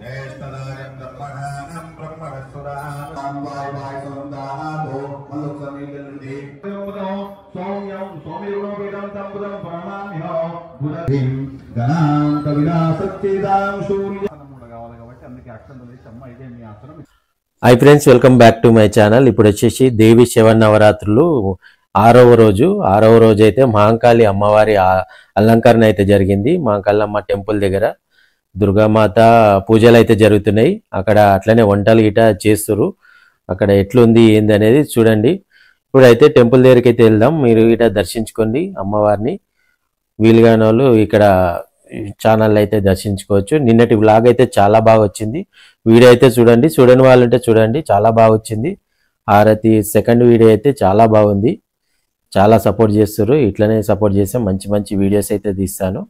Hi friends, welcome back to my channel. ఇప్పుడు వచ్చేసి దేవి శరన్నవరాత్రులు 6వ రోజు అయితే మహంకాళి అమ్మవారి అలంకరణ అయితే జరిగింది. మహంకాళమ్మ టెంపుల్ దగ్గర దుర్గామాత పూజలు అయితే జరుగుతున్నాయి. అక్కడ అట్లనే వంటలు గిట చేస్తారు. అక్కడ ఎట్లుంది ఏంది అనేది చూడండి. ఇప్పుడైతే టెంపుల్ దగ్గరికి అయితే వెళ్దాం. మీరు గిట దర్శించుకోండి అమ్మవారిని. వీలుగాని వాళ్ళు ఇక్కడ ఛానల్ అయితే దర్శించుకోవచ్చు. నిన్నటి వ్లాగ్ అయితే చాలా బాగా వచ్చింది. వీడియో అయితే చూడండి, చూడని వాళ్ళంటే చూడండి, చాలా బాగా వచ్చింది. హారతి సెకండ్ వీడియో అయితే చాలా బాగుంది. చాలా సపోర్ట్ చేస్తారు. ఇట్లనే సపోర్ట్ చేస్తే మంచి మంచి వీడియోస్ అయితే తీస్తాను.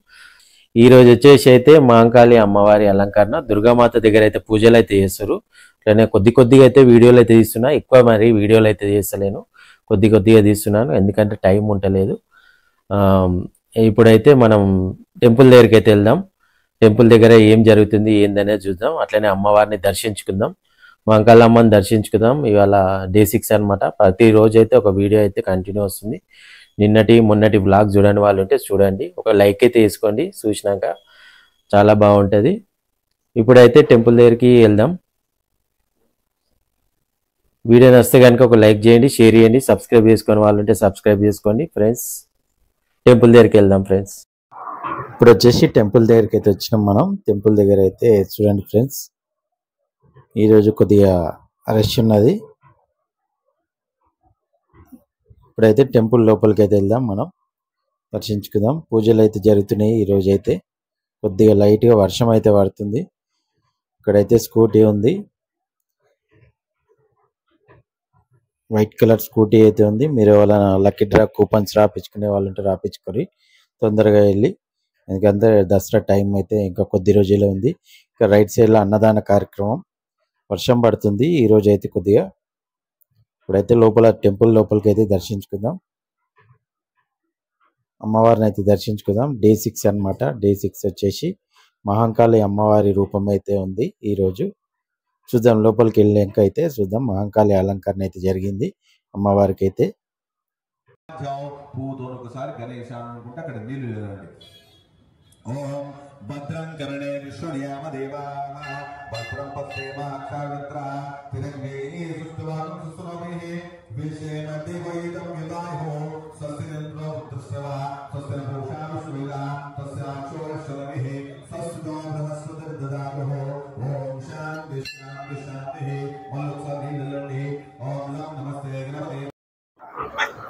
ఈరోజు వచ్చేసి అయితే మహంకాళి అమ్మవారి అలంకరణ, దుర్గామాత దగ్గర అయితే పూజలు అయితే చేస్తారు. ఇట్లనే కొద్దిగా అయితే వీడియోలు అయితే తీస్తున్నా. ఎక్కువ మరి వీడియోలు అయితే చేస్తలేను, కొద్దిగా తీస్తున్నాను, ఎందుకంటే టైం ఉండలేదు. ఇప్పుడైతే మనం టెంపుల్ దగ్గరికి అయితే వెళ్దాం. టెంపుల్ దగ్గర ఏం జరుగుతుంది ఏందనేది చూద్దాం. అట్లనే అమ్మవారిని దర్శించుకుందాం, మహంకాళమ్మని దర్శించుకుందాం. ఇవాళ డే 6 అనమాట. ప్రతిరోజు అయితే ఒక వీడియో అయితే కంటిన్యూ వస్తుంది. మొన్నటి వ్లాగ్ చూడని వాళ్ళు ఉంటే చూడండి, ఒక లైక్ అయితే వేసుకోండి. చూసినాక చాలా బాగుంటుంది. ఇప్పుడైతే టెంపుల్ దగ్గరికి వెళ్దాం. వీడియో నచ్చితే కనుక ఒక లైక్ చేయండి, షేర్ చేయండి, సబ్స్క్రైబ్ చేసుకుని వాళ్ళు ఉంటే సబ్స్క్రైబ్ చేసుకోండి ఫ్రెండ్స్. టెంపుల్ దగ్గరికి వెళ్దాం ఫ్రెండ్స్. ఇప్పుడు వచ్చేసి టెంపుల్ దగ్గరికి అయితే వచ్చినాం మనం. టెంపుల్ దగ్గర అయితే చూడండి ఫ్రెండ్స్, ఈరోజు కొద్దిగా రష్ ఉన్నది. ఇప్పుడైతే టెంపుల్ లోపలికి అయితే వెళ్దాం, మనం దర్శించుకుందాం. పూజలు అయితే జరుగుతున్నాయి. ఈరోజు అయితే కొద్దిగా లైట్గా వర్షం అయితే పడుతుంది. ఇక్కడైతే స్కూటీ ఉంది, వైట్ కలర్ స్కూటీ అయితే ఉంది. మీరు వాళ్ళ లక్కీ డ్రా కూపన్స్ రాపించుకునే వాళ్ళు ఉంటే రాపించుకొని తొందరగా వెళ్ళి, ఎందుకంటే దసరా టైం అయితే ఇంకా కొద్ది రోజులే ఉంది. ఇంకా రైట్ సైడ్లో అన్నదాన కార్యక్రమం. వర్షం పడుతుంది ఈరోజు అయితే కొద్దిగా. ఇప్పుడైతే టెంపుల్ లోపలికి అయితే దర్శించుకుందాం, అమ్మవారిని అయితే దర్శించుకుందాం. డే 6 అనమాట. డే 6 వచ్చేసి మహంకాళి అమ్మవారి రూపం అయితే ఉంది ఈరోజు. చూద్దాం, లోపలికి వెళ్ళాక అయితే చూద్దాం. మహంకాళి అలంకరణ అయితే జరిగింది అమ్మవారికి అయితే. ఓం భద్రం కర్ణే విశ్వయామ దేవాః భద్రం పశ్యేమాక్షామిత్ర తిరంగేణి సుష్ఠువాగం సుస్రవేః విశేమ దేవైతం యదాయో సస్యనేత్ర పుత్రస్యవా సస్యభూషా విశ్వవేదా తస్యాక్షోరశ్వరవేః సస్సుదో బృహస్పతిర్ దదాతః. ఓం శాంతి శాంతి శాంతి. మల్లుసర్గీలండి. ఓం లం నమస్తే గణపతే.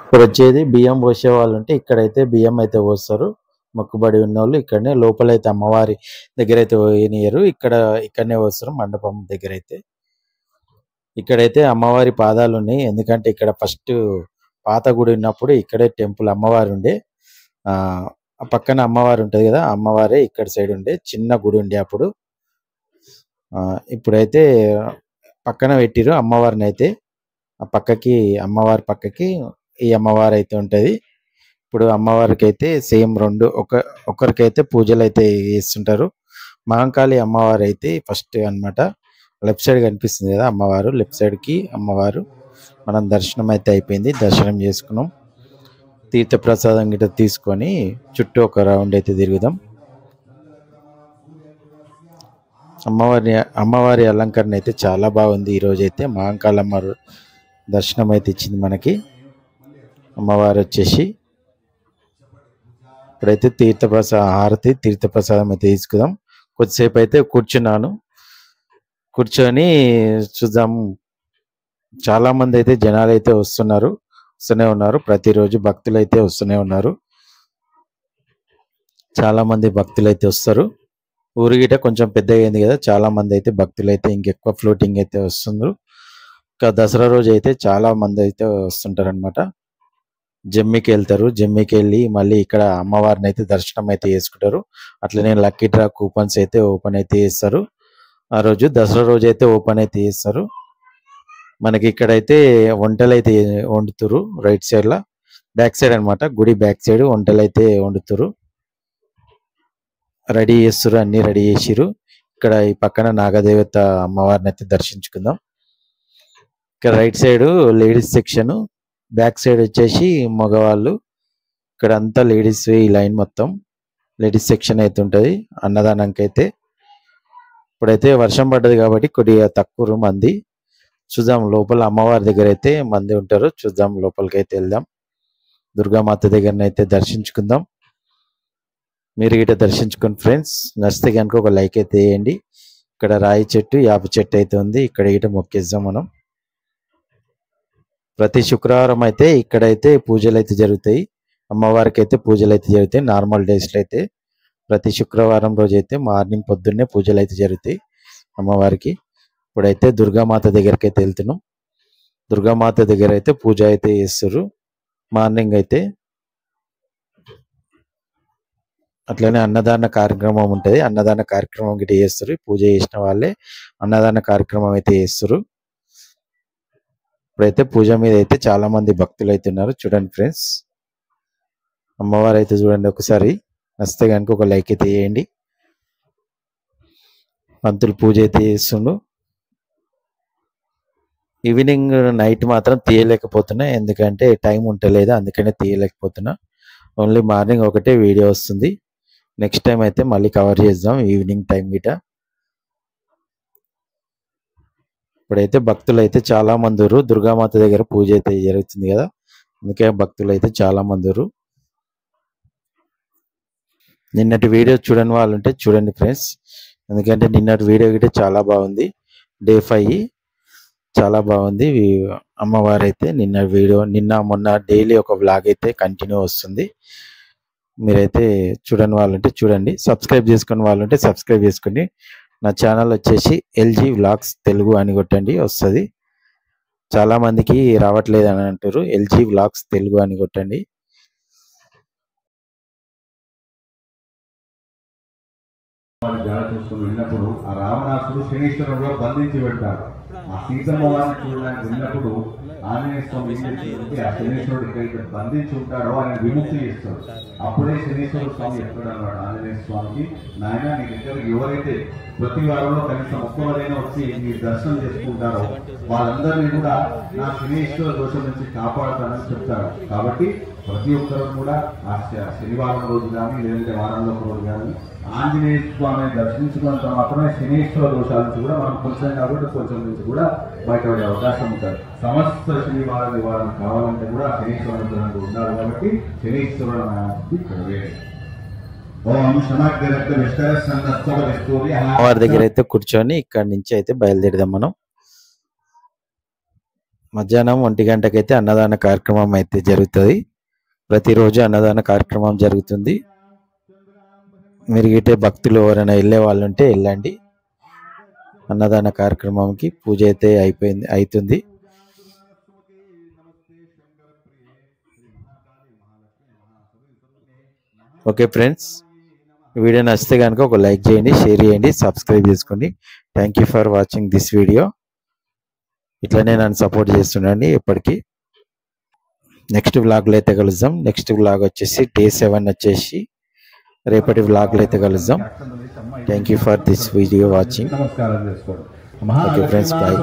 ఇప్పుడు వచ్చేది బియ్యం పోసే వాళ్ళు ఉంటే ఇక్కడైతే బియ్యం అయితే పోస్తారు. మొక్కుబడి ఉన్న వాళ్ళు ఇక్కడనే, లోపలైతే అమ్మవారి దగ్గర అయితే పోయనియరు, ఇక్కడనే వస్తారు మండపం దగ్గర అయితే. ఇక్కడైతే అమ్మవారి పాదాలు ఉన్నాయి, ఎందుకంటే ఇక్కడ ఫస్ట్ పాత గుడి ఉన్నప్పుడు ఇక్కడే టెంపుల్ అమ్మవారు ఉండే. ఆ పక్కన అమ్మవారు ఉంటుంది కదా, అమ్మవారే ఇక్కడ సైడ్ ఉండే చిన్న గుడి ఉండే అప్పుడు. ఇప్పుడైతే పక్కన పెట్టిరు అమ్మవారిని అయితే. ఆ పక్కకి అమ్మవారి పక్కకి ఈ అమ్మవారు అయితే ఉంటుంది. ఇప్పుడు అమ్మవారికి అయితే సేమ్ రెండు ఒకరికైతే పూజలు అయితే చేస్తుంటారు. మహంకాళి అమ్మవారు అయితే ఫస్ట్ అన్నమాట. లెఫ్ట్ సైడ్ కనిపిస్తుంది కదా అమ్మవారు, లెఫ్ట్ సైడ్కి అమ్మవారు. మనం దర్శనం అయితే అయిపోయింది, దర్శనం చేసుకున్నాం. తీర్థప్రసాదం గిట్ట తీసుకొని చుట్టూ ఒక రౌండ్ అయితే తిరుగుదాం. అమ్మవారి అలంకరణ అయితే చాలా బాగుంది ఈరోజు అయితే. మహంకాళి అమ్మవారు దర్శనం అయితే ఇచ్చింది మనకి అమ్మవారు వచ్చేసి. ఇప్పుడైతే తీర్థప్రసాదం అయితే తీసుకుందాం. కొద్దిసేపు అయితే కూర్చొని చూద్దాం. చాలా మంది అయితే జనాలు అయితే వస్తూనే ఉన్నారు. ప్రతిరోజు భక్తులు అయితే వస్తూనే ఉన్నారు. చాలా మంది భక్తులు అయితే వస్తారు. ఊరిగిట కొంచెం పెద్దగా అయింది కదా, చాలా మంది అయితే భక్తులు అయితే ఇంకెక్కువ ఫ్లోటింగ్ అయితే వస్తున్నారు. ఇంకా దసరా రోజు అయితే చాలా మంది అయితే వస్తుంటారు అనమాట. జమ్మికి వెళ్తారు, జమ్మికి వెళ్ళి మళ్ళీ ఇక్కడ అమ్మవారిని అయితే దర్శనం అయితే చేసుకుంటారు. అట్లనే లక్కీ డ్రా కూపన్స్ అయితే ఓపెన్ అయితే చేస్తారు. ఆ రోజు దసరా రోజు అయితే ఓపెన్ అయితే చేస్తారు. మనకి ఇక్కడైతే వంటలు అయితే వండుతారు. రైట్ సైడ్లో బ్యాక్ సైడ్ అనమాట, గుడి బ్యాక్ సైడ్ వంటలు అయితే వండుతారు, రెడీ చేస్తారు. అన్ని రెడీ చేసిరు. ఇక్కడ ఈ పక్కన నాగదేవత అమ్మవారిని అయితే దర్శించుకుందాం. ఇక్కడ right side ladies section, back side వచ్చేసి మగవాళ్ళు. ఇక్కడ అంతా లేడీస్ ఈ లైన్ మొత్తం లేడీస్ సెక్షన్ అయితే ఉంటుంది అన్నదానానికి అయితే. ఇప్పుడైతే వర్షం పడ్డది కాబట్టి కొద్దిగా తక్కువ మంది. చూద్దాం లోపల అమ్మవారి దగ్గర అయితే మంది ఉంటారు. చూద్దాం లోపలికి అయితే వెళ్దాం. దుర్గామాత దగ్గరనైతే దర్శించుకుందాం. మీరు గిట్ట దర్శించుకోండి ఫ్రెండ్స్. నచ్చితే కనుక ఒక లైక్ అయితే వేయండి. ఇక్కడ రాయి చెట్టు, యాప చెట్టు అయితే ఉంది. ఇక్కడ గిట్ట మొక్కేద్దాం మనం. ప్రతి శుక్రవారం అయితే ఇక్కడైతే పూజలు అయితే జరుగుతాయి. అమ్మవారికి అయితే పూజలు అయితే జరుగుతాయి. నార్మల్ డేస్లో అయితే ప్రతి శుక్రవారం రోజు అయితే మార్నింగ్ పొద్దున్నే పూజలు అయితే జరుగుతాయి అమ్మవారికి. ఇప్పుడైతే దుర్గామాత దగ్గరికి అయితే వెళ్తున్నాం. దుర్గామాత దగ్గర అయితే పూజ అయితే చేస్తారు మార్నింగ్ అయితే. అట్లనే అన్నదాన కార్యక్రమం ఉంటుంది. అన్నదాన కార్యక్రమం గిట్ట చేస్తారు. పూజ చేసిన వాళ్ళే అన్నదాన కార్యక్రమం అయితే చేస్తారు. ఇప్పుడైతే పూజ మీద అయితే చాలా మంది భక్తులు అయితే ఉన్నారు. చూడండి ఫ్రెండ్స్, అమ్మవారు అయితే చూడండి ఒకసారి. నచ్చితే కనుక ఒక లైక్ అయితే వేయండి. పంతులు పూజ అయితే చేస్తుండు. ఈవినింగ్ నైట్ మాత్రం తీయలేకపోతున్నా, ఎందుకంటే టైం ఉంటలేదు, అందుకనే తీయలేకపోతున్నా. ఓన్లీ మార్నింగ్ ఒకటే వీడియో వస్తుంది. నెక్స్ట్ టైం అయితే మళ్ళీ కవర్ చేద్దాం ఈవినింగ్ టైం గిట. ఇప్పుడైతే భక్తులు అయితే చాలా మంది ఉన్నారు. దుర్గామాత దగ్గర పూజ అయితే జరుగుతుంది కదా, అందుకే భక్తులు అయితే చాలా మంది ఉన్నారు. నిన్నటి వీడియో చూడని వాళ్ళు ఉంటే చూడండి ఫ్రెండ్స్, ఎందుకంటే నిన్నటి వీడియో గిట్ట చాలా బాగుంది. డే 5 చాలా బాగుంది. అమ్మవారు అయితే నిన్న మొన్న డైలీ ఒక వ్లాగ్ అయితే కంటిన్యూ వస్తుంది. మీరైతే చూడని వాళ్ళు ఉంటే చూడండి. సబ్స్క్రైబ్ చేసుకుని వాళ్ళు ఉంటే సబ్స్క్రైబ్ చేసుకోండి. నా ఛానల్ వచ్చేసి LG వ్లాగ్స్ తెలుగు అని కొట్టండి, వస్తుంది. చాలా మందికి రావట్లేదు అని అంటారు. LG వ్లాగ్స్ తెలుగు అని కొట్టండి. చూసుకుని వెళ్ళినప్పుడు ఆ రావణాసుడు శనీశ్వరంలో బంధించి పెడతాడు. ఆ సీతమ్మ వారిని చూడడానికి వెళ్ళినప్పుడు ఆంజనేయ స్వామి ఏం చేస్తుంటే ఆ శనీశ్వరుడు ఎక్కడైతే బంధించి ఉంటాడో ఆయన విముక్తి చేస్తాడు. అప్పుడే శనీశ్వర స్వామి ఎక్కడ అన్నాడు ఆంజనేయ స్వామికి, నాయన నీ దగ్గర ఎవరైతే ప్రతి వారంలో కనీసం ఒక్కవరైనా వచ్చి మీరు దర్శనం చేసుకుంటారో వాళ్ళందరినీ కూడా నా శనీశ్వర దోషం నుంచి కాపాడుతానని చెప్తారు. కాబట్టి ప్రతి ఒక్కరు కూడా ఆ శనివారం రోజు కానీ లేదంటే వారంలో ఒక రోజు కానీ ఆంజనేయ స్వామిని దర్శించుకున్నంత మాత్రమే శనీశ్వర దోషాల నుంచి కూడా మనం కొంచెం కాబట్టి కొంచెం నుంచి కూడా బయటపడే అవకాశం ఉంటుంది. సమస్త శనివార నివారణ కావాలంటే కూడా శనీశ్వర అనుగ్రహంగా ఉండాలి. కాబట్టి శనీశ్వరుడు వారి దగ్గర అయితే కూర్చొని ఇక్కడి నుంచి అయితే బయలుదేరదాం మనం. మధ్యాహ్నం 1 గంటకైతే అన్నదాన కార్యక్రమం అయితే జరుగుతుంది. ప్రతిరోజు అన్నదాన కార్యక్రమం జరుగుతుంది. మీరు గిట్టే భక్తులు ఎవరైనా వెళ్ళే వాళ్ళు ఉంటే వెళ్ళండి. అన్నదాన కార్యక్రమంకి పూజ అయితే అవుతుంది. ఓకే ఫ్రెండ్స్, వీడియో నచ్చితే కనుక ఒక లైక్ చేయండి, షేర్ చేయండి, సబ్స్క్రైబ్ చేసుకోండి. Thank you for watching this video. ఇట్లనే నన్ను సపోర్ట్ చేస్తుండండి ఎప్పటికీ. నెక్స్ట్ వ్లాగ్లో అయితే కలుద్దాం. నెక్స్ట్ వ్లాగ్ వచ్చేసి Day 7 వచ్చేసి రేపటి వ్లాగ్లో అయితే కలుద్దాం. Thank you for this video watching. నమస్కారం చేసుకోండి. Okay friends, bye.